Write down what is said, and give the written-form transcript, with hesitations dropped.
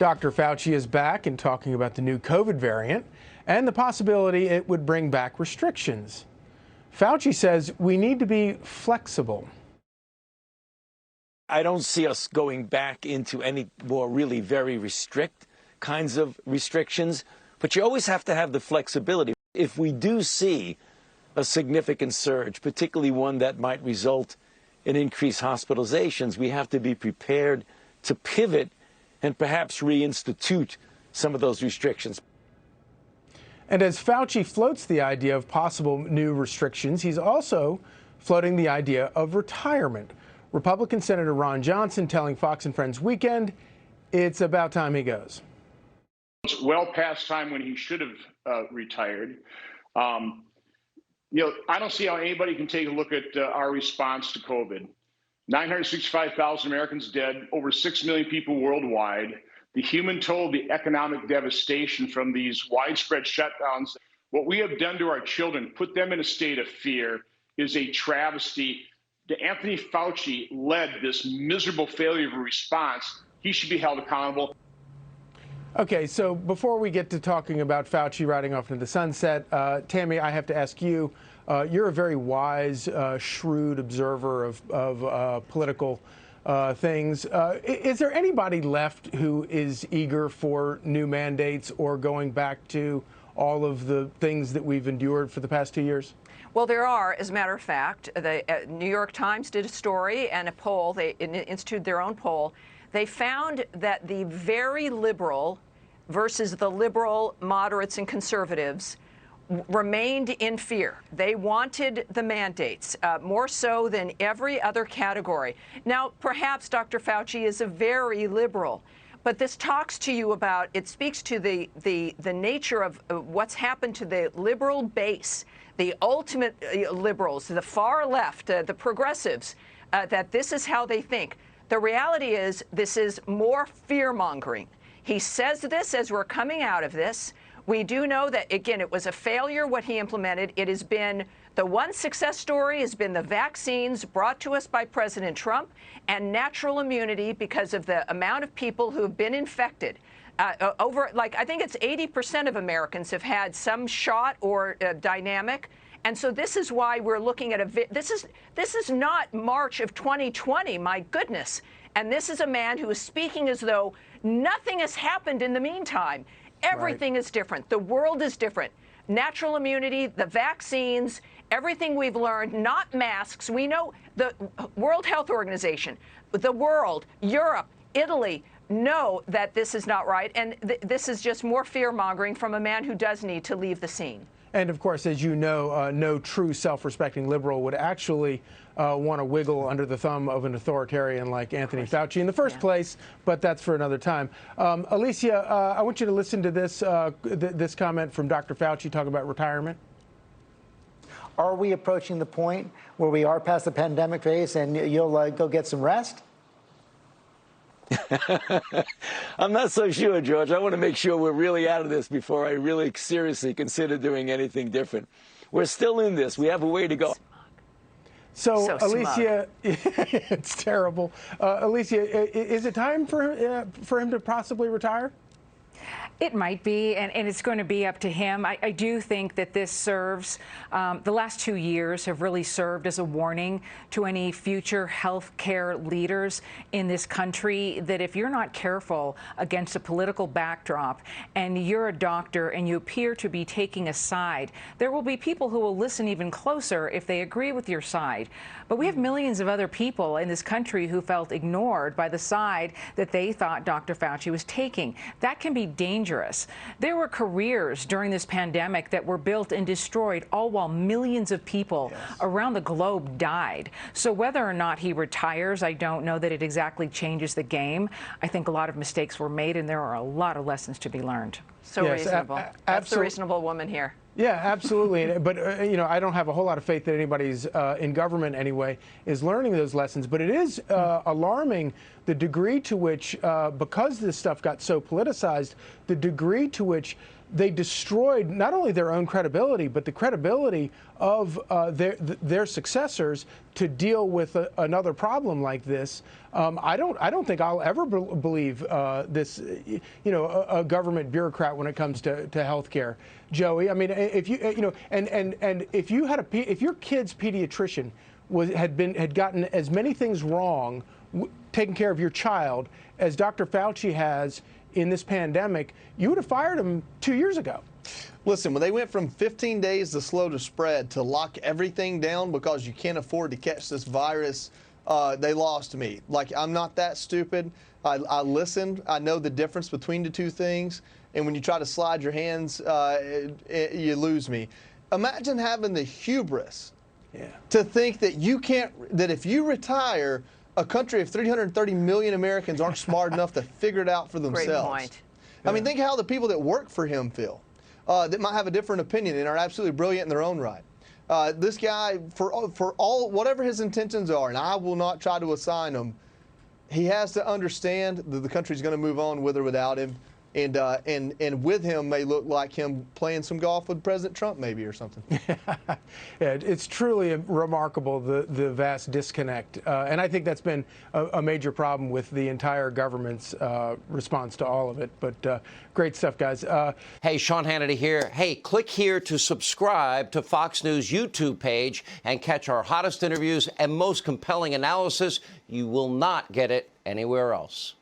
Dr. Fauci is back and talking about the new COVID variant and the possibility it would bring back restrictions. Fauci says we need to be flexible. I don't see us going back into any more really very restrict kinds of restrictions, but you always have to have the flexibility. If we do see a significant surge, particularly one that might result in increased hospitalizations, we have to be prepared to pivot and perhaps reinstitute some of those restrictions. And as Fauci floats the idea of possible new restrictions, he's also floating the idea of retirement. Republican Senator Ron Johnson telling Fox and Friends Weekend it's about time he goes. It's well past time when he should have retired. I don't see how anybody can take a look at our response to COVID. 965,000 Americans dead, over 6 million people worldwide. The human toll, the economic devastation from these widespread shutdowns, what we have done to our children, put them in a state of fear, is a travesty. Anthony Fauci led this miserable failure of a response. He should be held accountable. Okay, so before we get to talking about Fauci riding off into the sunset, Tammy, I have to ask you, you're a very wise, shrewd observer of political things. Is there anybody left who is eager for new mandates or going back to all of the things that we've endured for the past 2 years? Well, there are. As a matter of fact, the New York Times did a story and a poll. They instituted their own poll. They found that the very liberal versus the liberal moderates and conservatives remained in fear. They wanted the mandates more so than every other category. Now, perhaps Dr. Fauci is a very liberal, but this talks to you about, it speaks to the nature of what's happened to the liberal base, the ultimate liberals, the far left, the progressives, that this is how they think. The reality is this is more fear-mongering. He says this as we're coming out of this. We do know that, again, it was a failure what he implemented. It has been the one success story has been the vaccines brought to us by President Trump and natural immunity because of the amount of people who have been infected. I think it's 80% of Americans have had some shot or dynamic. And so this is why we're looking at this is not March of 2020, my goodness. And this is a man who is speaking as though nothing has happened in the meantime. Everything is different. The world is different. Natural immunity, the vaccines, everything we've learned, not masks. We know the World Health Organization, the world, Europe, Italy know that this is not right. And this is just more fear-mongering from a man who does need to leave the scene. And of course, as you know, no true self-respecting liberal would actually want to wiggle under the thumb of an authoritarian like Anthony Fauci in the first place, but that's for another time. Alicia, I want you to listen to this comment from Dr. Fauci talking about retirement. Are we approaching the point where we are past the pandemic phase and you'll go get some rest? I'm not so sure, George. I want to make sure we're really out of this before I really seriously consider doing anything different. We're still in this. We have a way to go. So Alicia, it's terrible. Alicia, is it time for him to possibly retire? It might be, and it's going to be up to him. I do think that this serves, the last 2 years have really served as a warning to any future health care leaders in this country that if you're not careful against a political backdrop and you're a doctor and you appear to be taking a side, there will be people who will listen even closer if they agree with your side. But we have millions of other people in this country who felt ignored by the side that they thought Dr. Fauci was taking. That can be dangerous. There were careers during this pandemic that were built and destroyed, all while millions of people around the globe died. So whether or not he retires, I don't know that it exactly changes the game. I think a lot of mistakes were made, and there are a lot of lessons to be learned. So reasonable. That's the reasonable woman here. Yeah, absolutely. But, I don't have a whole lot of faith that anybody's in government anyway is learning those lessons. But it is alarming the degree to which, because this stuff got so politicized, the degree to which they destroyed not only their own credibility, but the credibility of their successors to deal with another problem like this. I don't think I'll ever believe this, a government bureaucrat when it comes to healthcare. Joey, I mean, if you, and if you had if your kid's pediatrician had gotten as many things wrong taking care of your child as Dr. Fauci has in this pandemic, you would have fired him 2 years ago. Listen, when they went from 15 days to slow to spread to lock everything down because you can't afford to catch this virus, they lost me. Like, I'm not that stupid. I listened. I know the difference between the two things. And when you try to slide your hands, you lose me. Imagine having the hubris to think that that if you retire, a country of 330 million Americans aren't smart enough to figure it out for themselves. Great point. I mean, think how the people that work for him feel, that might have a different opinion and are absolutely brilliant in their own right. This guy, for all whatever his intentions are, and I will not try to assign them, he has to understand that the country's going to move on with or without him. And with him may look like him playing some golf with President Trump maybe or something. Yeah, it's truly remarkable, the vast disconnect. And I think that's been a major problem with the entire government's response to all of it. But great stuff, guys. Hey, Sean Hannity here. Hey, click here to subscribe to Fox News YouTube page and catch our hottest interviews and most compelling analysis. You will not get it anywhere else.